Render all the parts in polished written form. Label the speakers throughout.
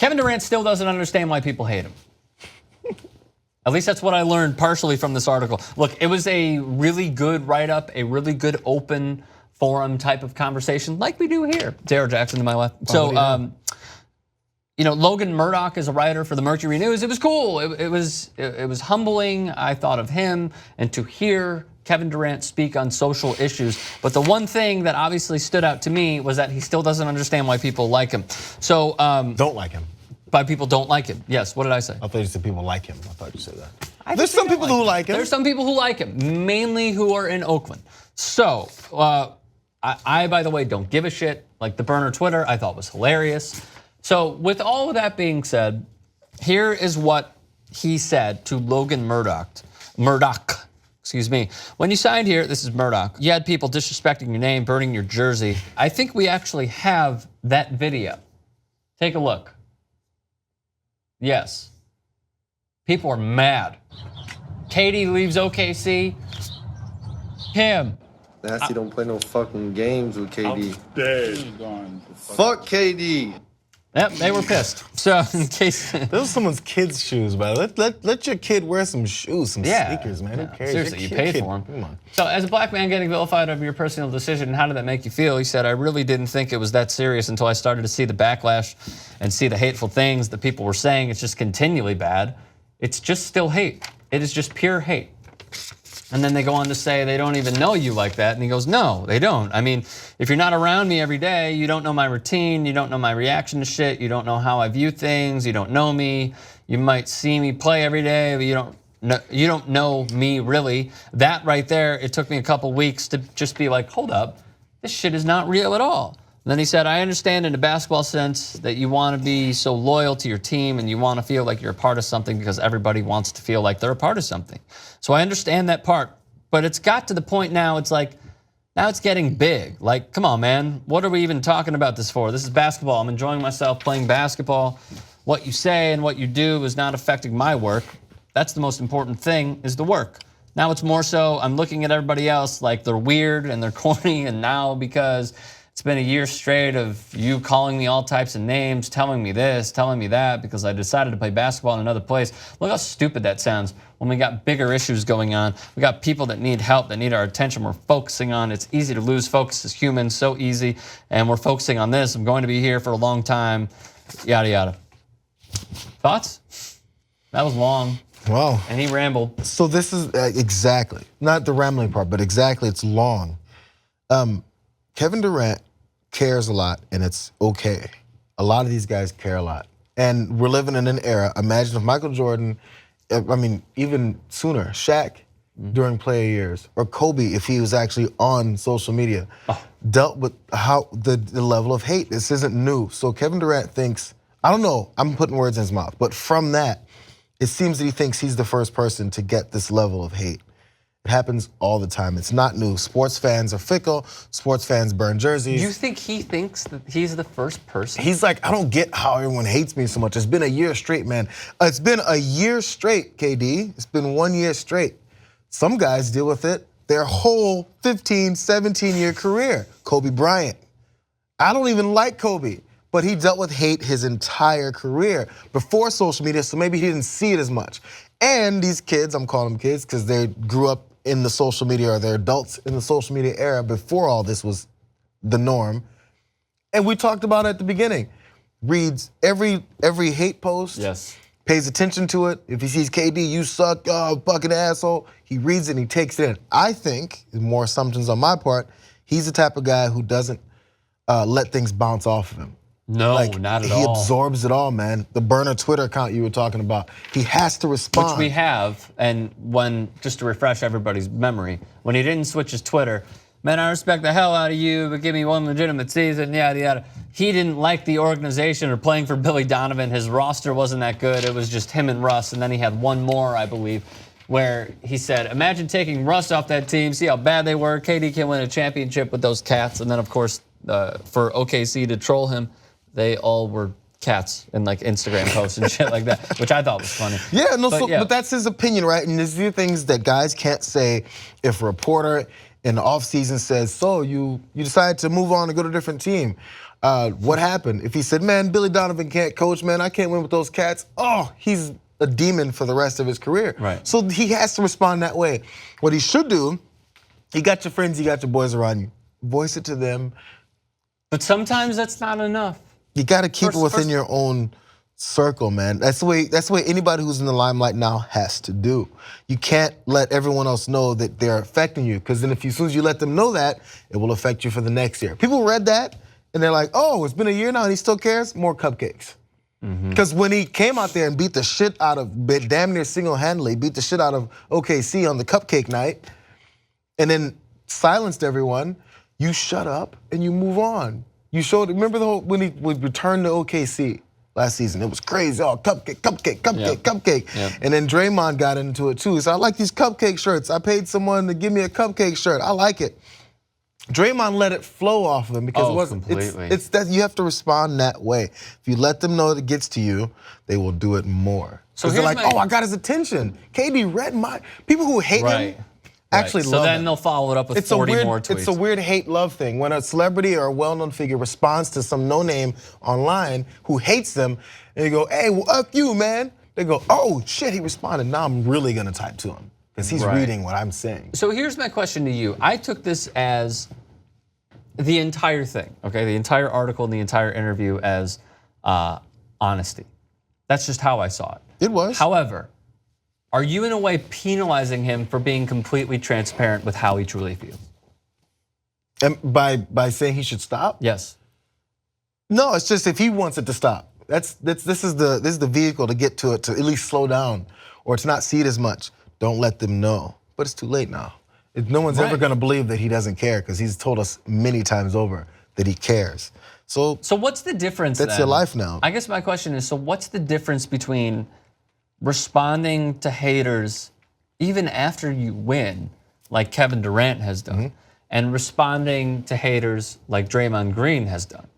Speaker 1: Kevin Durant still doesn't understand why people hate him. At least that's what I learned partially from this article. Look, it was a really good write-up, a really good open forum type of conversation, like we do here. Jayar Jackson to my left. So, Logan Murdoch is a writer for the Mercury News. It was cool. It was humbling. I thought of him, and to hear Kevin Durant speak on social issues. But the one thing that obviously stood out to me was that he still doesn't understand why people like him. So
Speaker 2: don't like him.
Speaker 1: By people don't like him. Yes, what did I say?
Speaker 2: I thought you said people like him. I thought you said that. There's some people who like him.
Speaker 1: There's some people who like him, mainly who are in Oakland. So, I, by the way, don't give a shit. Like the burner Twitter, I thought was hilarious. So, with all of that being said, here is what he said to Logan Murdoch. Excuse me. When you signed here, this is Murdoch, you had people disrespecting your name, burning your jersey. I think we actually have that video. Take a look. Yes. People are mad. KD leaves OKC. Him.
Speaker 3: Nasty don't play no fucking games with KD.
Speaker 4: I'm dead.
Speaker 3: Fuck KD.
Speaker 1: Yep, they were pissed. So in case
Speaker 2: those are someone's kid's shoes, man. Let your kid wear some shoes, some sneakers, man. Who cares?
Speaker 1: Seriously, you paid for them.
Speaker 2: Come on.
Speaker 1: So as a black man getting vilified over your personal decision, how did that make you feel? He said, I really didn't think it was that serious until I started to see the backlash and see the hateful things that people were saying. It's just continually bad. It's just still hate. It is just pure hate. And then they go on to say they don't even know you like that. And he goes, no, they don't. I mean, if you're not around me every day, you don't know my routine, you don't know my reaction to shit, you don't know how I view things, you don't know me. You might see me play every day, but you don't know me really. That right there, it took me a couple weeks to just be like, hold up, this shit is not real at all. And then he said, I understand in a basketball sense that you want to be so loyal to your team and you want to feel like you're a part of something because everybody wants to feel like they're a part of something. So I understand that part, but it's got to the point now, it's like, now it's getting big. Like, come on, man, what are we even talking about this for? This is basketball. I'm enjoying myself playing basketball. What you say and what you do is not affecting my work. That's the most important thing, is the work. Now it's more so I'm looking at everybody else like they're weird and they're corny, and now because it's been a year straight of you calling me all types of names, telling me this, telling me that, because I decided to play basketball in another place. Look how stupid that sounds when we got bigger issues going on. We got people that need help, that need our attention. We're focusing on, it's easy to lose focus as humans, so easy. And we're focusing on this. I'm going to be here for a long time, yada, yada. Thoughts? That was long.
Speaker 2: Wow.
Speaker 1: And he rambled.
Speaker 2: So this is exactly, not the rambling part, but exactly, it's long. Kevin Durant cares a lot, and it's okay. A lot of these guys care a lot. And we're living in an era, imagine if Michael Jordan, I mean, even sooner, Shaq during player years, or Kobe if he was actually on social media, dealt with how the level of hate. This isn't new. So Kevin Durant thinks, I don't know, I'm putting words in his mouth, but from that, it seems that he thinks he's the first person to get this level of hate. It happens all the time. It's not new. Sports fans are fickle. Sports fans burn jerseys.
Speaker 1: You think he thinks that he's the first person?
Speaker 2: He's like, I don't get how everyone hates me so much. It's been a year straight, man. It's been a year straight, KD. It's been 1 year straight. Some guys deal with it their whole 15, 17-year career. Kobe Bryant. I don't even like Kobe, but he dealt with hate his entire career before social media, so maybe he didn't see it as much. And these kids, I'm calling them kids because they grew up in the social media, or they're adults in the social media era before all this was the norm. And we talked about it at the beginning. Reads every hate post.
Speaker 1: Yes.
Speaker 2: Pays attention to it. If he sees KD, you suck, oh, fucking asshole, he reads it and he takes it in. I think, more assumptions on my part, he's the type of guy who doesn't let things bounce off of him.
Speaker 1: No, not at all.
Speaker 2: He absorbs it all, man. The burner Twitter account you were talking about, he has to respond.
Speaker 1: Which we have, and when, just to refresh everybody's memory, when he didn't switch his Twitter, man, I respect the hell out of you, but give me one legitimate season, yada, yada. He didn't like the organization or playing for Billy Donovan. His roster wasn't that good. It was just him and Russ, and then he had one more, I believe, where he said, imagine taking Russ off that team, see how bad they were. KD can win a championship with those cats. And then, of course, for OKC to troll him, they all were cats in like Instagram posts and shit like that, which I thought was funny.
Speaker 2: Yeah, no, but that's his opinion, right? And these are things that guys can't say. If a reporter in the offseason says, so you decided to move on and go to a different team. What happened? If he said, man, Billy Donovan can't coach, man, I can't win with those cats. Oh, he's a demon for the rest of his career.
Speaker 1: Right.
Speaker 2: So he has to respond that way. What he should do, you got your friends, you got your boys around you. Voice it to them.
Speaker 1: But sometimes that's not enough.
Speaker 2: You got to keep it within your own circle, man. That's the way anybody who's in the limelight now has to do. You can't let everyone else know that they're affecting you, because then as soon as you let them know that, it will affect you for the next year. People read that and they're like, oh, it's been a year now and he still cares? More cupcakes. Because when he came out there and beat the shit out of, damn near single-handedly, beat the shit out of OKC on the cupcake night, and then silenced everyone, you shut up and you move on. You showed, remember when he would return to OKC last season? It was crazy, oh, cupcake, cupcake, cupcake, cupcake.
Speaker 1: Yep.
Speaker 2: And then Draymond got into it too. He said, I like these cupcake shirts. I paid someone to give me a cupcake shirt. I like it. Draymond let it flow off of him because it wasn't,
Speaker 1: completely.
Speaker 2: it's that you have to respond that way. If you let them know it gets to you, they will do it more. So they're like, oh, I got his attention. KD read my, people who hate him actually love
Speaker 1: So then
Speaker 2: him.
Speaker 1: they'll follow it up with 40 more tweets.
Speaker 2: It's a weird hate-love thing. When a celebrity or a well-known figure responds to some no-name online who hates them, and they go, hey, well, F you, man. They go, oh, shit, he responded. Now I'm really gonna type to him because he's reading what I'm saying.
Speaker 1: So here's my question to you. I took this as the entire thing, okay? The entire article and the entire interview as honesty. That's just how I saw it.
Speaker 2: It was.
Speaker 1: However, are you in a way penalizing him for being completely transparent with how he truly feels?
Speaker 2: And by saying he should stop?
Speaker 1: Yes.
Speaker 2: No, it's just if he wants it to stop. This is the vehicle to get to it, to at least slow down or to not see it as much. Don't let them know. But it's too late now. No one's ever gonna believe that he doesn't care because he's told us many times over that he cares. So
Speaker 1: what's the difference
Speaker 2: that's
Speaker 1: then?
Speaker 2: your life now.
Speaker 1: I guess my question is, so what's the difference between responding to haters even after you win, like Kevin Durant has done, and responding to haters like Draymond Green has done?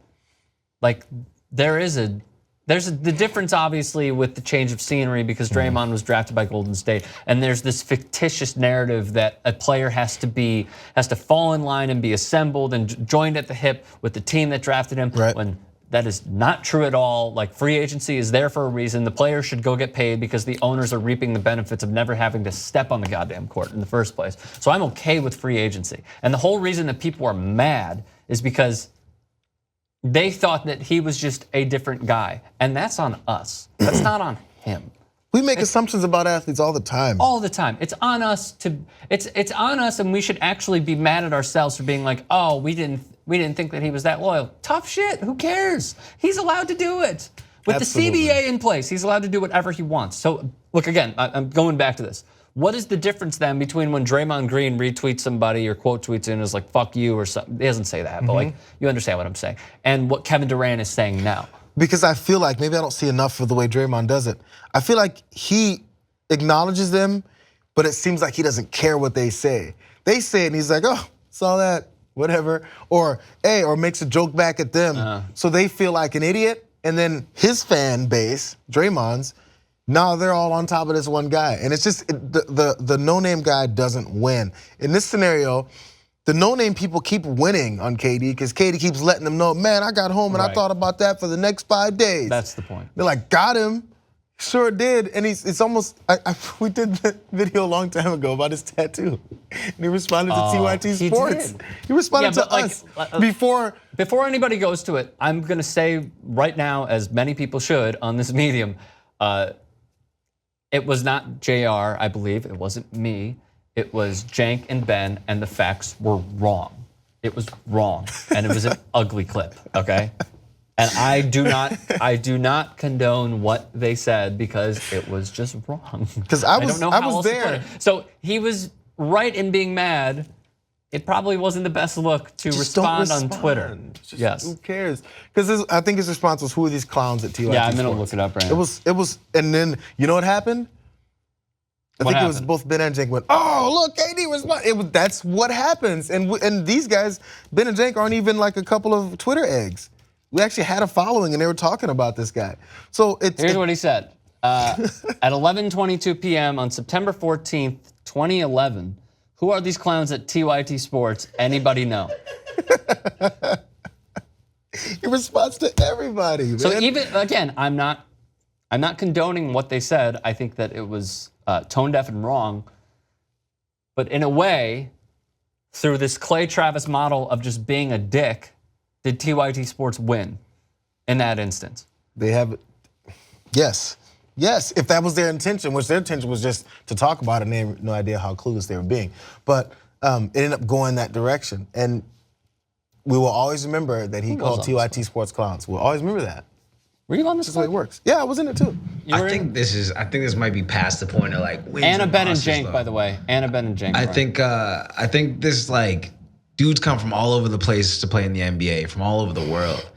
Speaker 1: Like there's the difference obviously with the change of scenery because Draymond was drafted by Golden State, and there's this fictitious narrative that a player has to fall in line and be assembled and joined at the hip with the team that drafted him.
Speaker 2: Right.
Speaker 1: When that is not true at all. Like, free agency is there for a reason. The players should go get paid because the owners are reaping the benefits of never having to step on the goddamn court in the first place. So I'm okay with free agency. And the whole reason that people are mad is because they thought that he was just a different guy. And that's on us. That's not on him.
Speaker 2: We make assumptions about athletes all the time.
Speaker 1: All the time. It's on us it's on us, and we should actually be mad at ourselves for being like, oh, we didn't think that he was that loyal. Tough shit. Who cares? He's allowed to do it. With
Speaker 2: Absolutely.
Speaker 1: the CBA in place, he's allowed to do whatever he wants. So look, again, I'm going back to this. What is the difference then between when Draymond Green retweets somebody or quote tweets in is like, fuck you or something? He doesn't say that, but like, you understand what I'm saying. And what Kevin Durant is saying now.
Speaker 2: Because I feel like, maybe I don't see enough of the way Draymond does it. I feel like he acknowledges them, but it seems like he doesn't care what they say. They say it and he's like, oh, saw that, whatever. Or, hey, or makes a joke back at them. So they feel like an idiot. And then his fan base, Draymond's, now they're all on top of this one guy. And it's just, the no-name guy doesn't win. In this scenario, the no-name people keep winning on KD because KD keeps letting them know, man, I got home and I thought about that for the next 5 days.
Speaker 1: That's the point.
Speaker 2: They're like, got him. Sure did. And it's almost, we did that video a long time ago about his tattoo. And he responded to TYT Sports. He responded to us before.
Speaker 1: Before anybody goes to it, I'm gonna say right now, as many people should on this medium, it was not Jayar, I believe. It wasn't me. It was Jank and Ben, and the facts were wrong. It was wrong, and it was an ugly clip, okay? And I do not condone what they said because it was just wrong.
Speaker 2: Because I was
Speaker 1: there.
Speaker 2: there.
Speaker 1: So he was right in being mad. It probably wasn't the best look to respond on Twitter. Yes.
Speaker 2: Who cares? Because I think his response was, who are these clowns at TYT
Speaker 1: Yeah, I'm gonna
Speaker 2: Sports?
Speaker 1: look it up right now.
Speaker 2: It was, and then, you know what happened? I think it was both Ben and Jank went, oh, look, KD responded. That's what happens. And these guys, Ben and Jank, aren't even like a couple of Twitter eggs. We actually had a following and they were talking about this guy. So
Speaker 1: here's what he said. At 11:22 p.m. on September 14th, 2011, who are these clowns at TYT Sports? Anybody know?
Speaker 2: He responds to everybody, man.
Speaker 1: So even again, I'm not condoning what they said. I think that it was tone deaf and wrong. But in a way, through this Clay Travis model of just being a dick, did TYT Sports win in that instance?
Speaker 2: They have, yes. Yes, if that was their intention, which their intention was just to talk about it, and they had no idea how clueless they were being. But it ended up going that direction. And we will always remember that he called TYT Sports clowns. We'll always remember that.
Speaker 1: Were you on this?
Speaker 2: That's the way it works. Yeah, I was in it too.
Speaker 4: I think this might be past the point of like wins
Speaker 1: Anna
Speaker 4: and
Speaker 1: Ben and
Speaker 4: losses,
Speaker 1: Jank,
Speaker 4: though.
Speaker 1: by the way. Anna Ben and Jank.
Speaker 4: I think this like dudes come from all over the place to play in the NBA, from all over the world.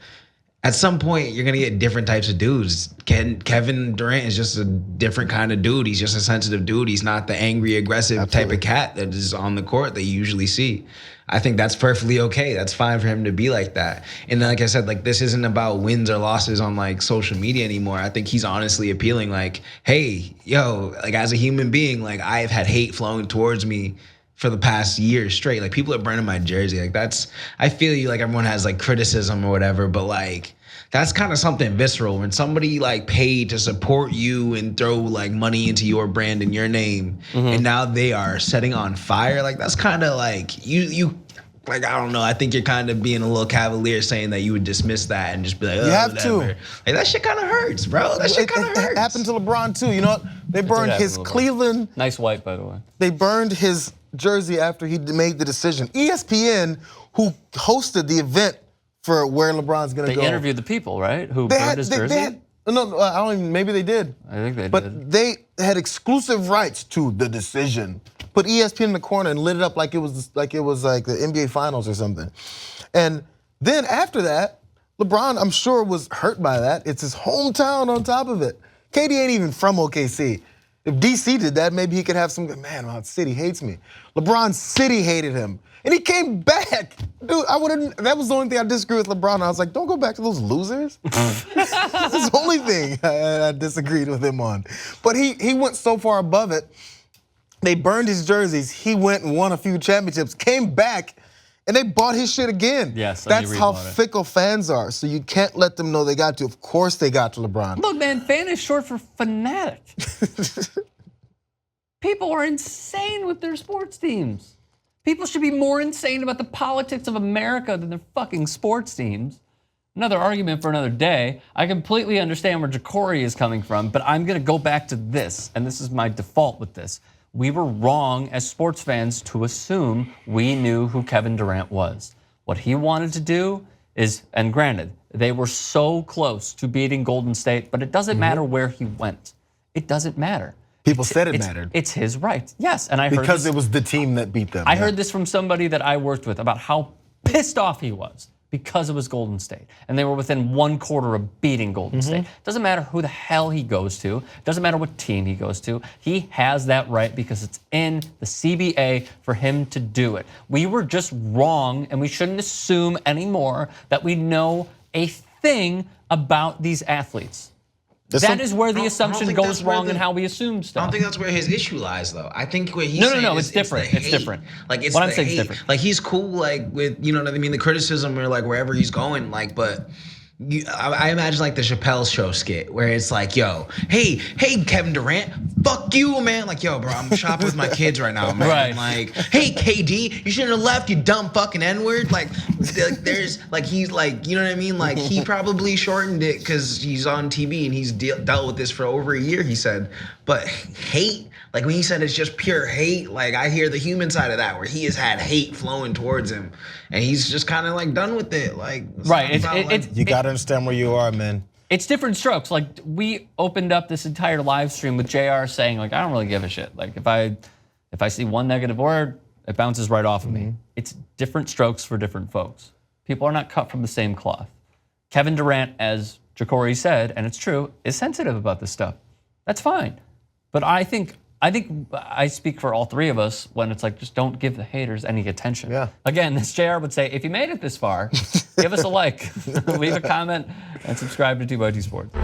Speaker 4: At some point, you're gonna get different types of dudes. Kevin Durant is just a different kind of dude. He's just a sensitive dude. He's not the angry, aggressive type of cat that is on the court that you usually see. I think that's perfectly okay. That's fine for him to be like that. And like I said, like this isn't about wins or losses on like social media anymore. I think he's honestly appealing like, hey, yo, like as a human being, like I've had hate flowing towards me for the past year straight. Like people are burning my jersey. Like that's, I feel you, like everyone has like criticism or whatever, but like that's kind of something visceral. When somebody like paid to support you and throw like money into your brand and your name, and now they are setting on fire, like that's kind of like you like, I don't know. I think you're kind of being a little cavalier saying that you would dismiss that and just be like, oh,
Speaker 2: You have
Speaker 4: whatever.
Speaker 2: to.
Speaker 4: Like that shit kind of hurts, bro. That shit kind of hurts.
Speaker 2: It happened to LeBron too. You know what? They burned
Speaker 1: happen
Speaker 2: his
Speaker 1: to LeBron.
Speaker 2: Cleveland.
Speaker 1: Nice white, by the way.
Speaker 2: They burned his jersey after he made the decision. ESPN, who hosted the event for where LeBron's gonna
Speaker 1: They
Speaker 2: go.
Speaker 1: interviewed the people, right? Who burned his jersey?
Speaker 2: No, I don't even, maybe they did.
Speaker 1: I think they did.
Speaker 2: But they had exclusive rights to the decision. Put ESPN in the corner and lit it up like it was like the NBA Finals or something. And then after that, LeBron, I'm sure, was hurt by that. It's his hometown on top of it. KD ain't even from OKC. If DC did that, maybe he could have some, man, my city hates me. LeBron's city hated him. And he came back. Dude, that was the only thing I disagree with LeBron. I was like, don't go back to those losers. That's the only thing I disagreed with him on. But he went so far above it. They burned his jerseys. He went and won a few championships, came back, and they bought his shit again.
Speaker 1: Yes,
Speaker 2: that's how
Speaker 1: rebought it.
Speaker 2: fickle fans are. So you can't let them know they got to. Of course they got to LeBron.
Speaker 1: Look, man, fan is short for fanatic. People are insane with their sports teams. People should be more insane about the politics of America than their fucking sports teams. Another argument for another day. I completely understand where Ja'Cory is coming from, but I'm gonna go back to this, and this is my default with this. We were wrong as sports fans to assume we knew who Kevin Durant was. What he wanted to do is, and granted, they were so close to beating Golden State, but it doesn't matter where he went. It doesn't matter.
Speaker 2: People said it mattered.
Speaker 1: It's his right. Yes, and I heard
Speaker 2: Because
Speaker 1: this,
Speaker 2: it was the team that beat them.
Speaker 1: I heard this from somebody that I worked with about how pissed off he was because it was Golden State. And they were within 1/4 of beating Golden State. Doesn't matter who the hell he goes to. Doesn't matter what team he goes to. He has that right because it's in the CBA for him to do it. We were just wrong, and we shouldn't assume anymore that we know a thing about these athletes. That is where the assumption goes wrong in how we assume stuff.
Speaker 4: I don't think that's where his issue lies, though. I think where he's
Speaker 1: No, it's different. It's different.
Speaker 4: Like it's
Speaker 1: what I'm
Speaker 4: the
Speaker 1: saying is
Speaker 4: hate.
Speaker 1: different.
Speaker 4: Like he's cool, like with you know what I mean, the criticism or like wherever he's going, like, but. I imagine like the Chappelle Show skit where it's like, yo, hey Kevin Durant, fuck you, man. Like, yo, bro, I'm shopping with my kids right now, man.
Speaker 1: Right.
Speaker 4: Like, hey KD, you shouldn't have left, you dumb fucking N-word. Like, there's like he's like, you know what I mean? Like he probably shortened it because he's on TV and he's dealt with this for over a year, he said. But hate, like when he said it's just pure hate, like I hear the human side of that where he has had hate flowing towards him and he's just kind of like done with it. Like,
Speaker 1: Right.
Speaker 2: You gotta understand where you are, man.
Speaker 1: It's different strokes. Like we opened up this entire live stream with Jayar saying, like, I don't really give a shit. Like if I see one negative word, it bounces right off of me. It's different strokes for different folks. People are not cut from the same cloth. Kevin Durant, as Ja'Cory said, and it's true, is sensitive about this stuff. That's fine. But I think I speak for all three of us when it's like, just don't give the haters any attention.
Speaker 2: Yeah.
Speaker 1: Again, this Jayar would say, if you made it this far, give us a like, leave a comment, and subscribe to 2x2 Sports.